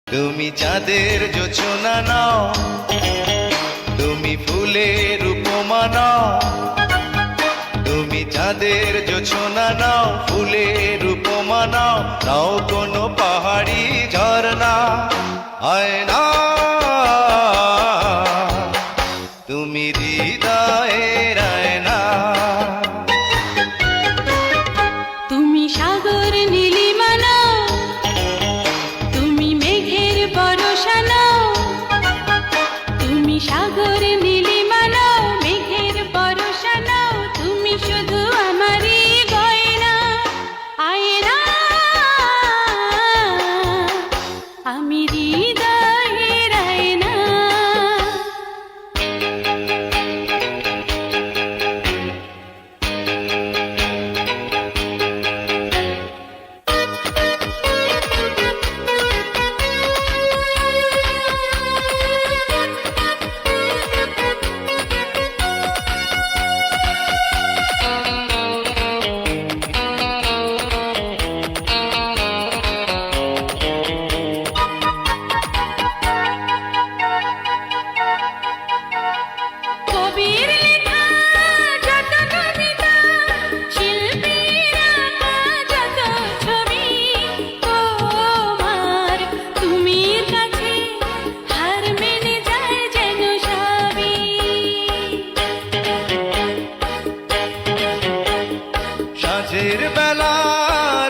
তুমি চাঁদের জোছনা নাও, তুমি ফুলের উপমা নাও। তুমি চাঁদের জোছনা নাও, ফুলের উপমা নাও, নাও কোনো পাহাড়ি ঝরনা। আয়না তুমি হৃদয়ের আয়না। তুমি সাগর নীলিমা নাও, তুমি মেঘের বরষা নাও। তুমি সাগর নীলিমা নাও, মেঘের বরষা নাও, তুমি শুধু আমারই গয়না। আয়না আমি হৃদয়ের আয়না। কবির লেখা যত কবিতা, শিল্পীর আঁকা যত ছবি, তোমার তুমির কাছে হার মেনে যায় যেন সবই। সাঁঝের বেলা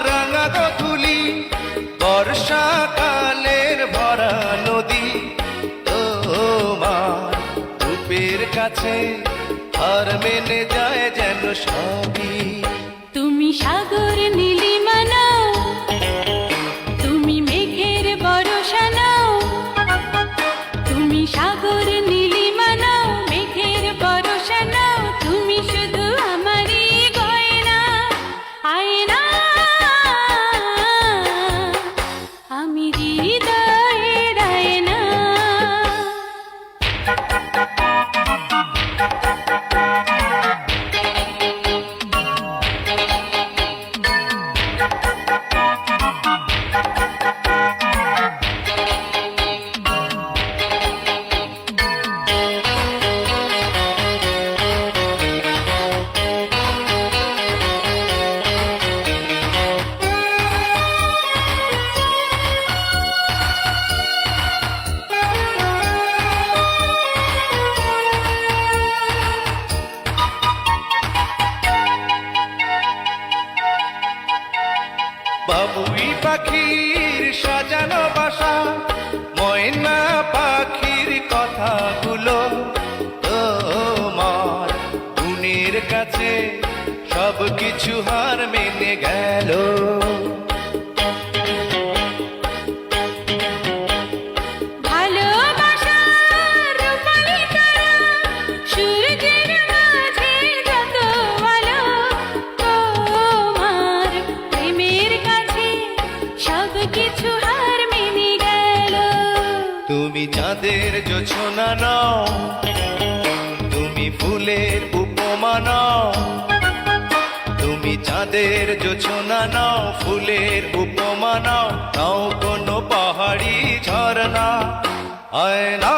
রাঙা গধূলি, বর্ষাকালের ভরা নদী, তোমার রূপের কাছে হার মেনে যায় যেন সবই। তুমি সাগর নীলিমা নাও, তুমি মেঘের বরষা নাও। তুমি সাগর নীলিমা নাও, মেঘের বরষা নাও, তুমি শুধু আমারই গয়না। আয়না আমি হৃদয়ের আয়না। বাবুই পাখির সাজানো বাসা, ময়না পাখির কথাগুলো, তোমার গুণের কাছে সব কিছু হার মেনে গেল। ভালোবাসার রূপালি তারা, সূর্যের মাঝে যত আলো, তোমার প্রেমের কাছে সব কিছু হার মেনে গেল। তুমি চাঁদের জোছনা নাও, তুমি ফুলের উপমা নাও। তুমি চাঁদের জোছনা নাও, ফুলের উপমা নাও, নাও কোনো পাহাড়ি ঝরনা। আয়না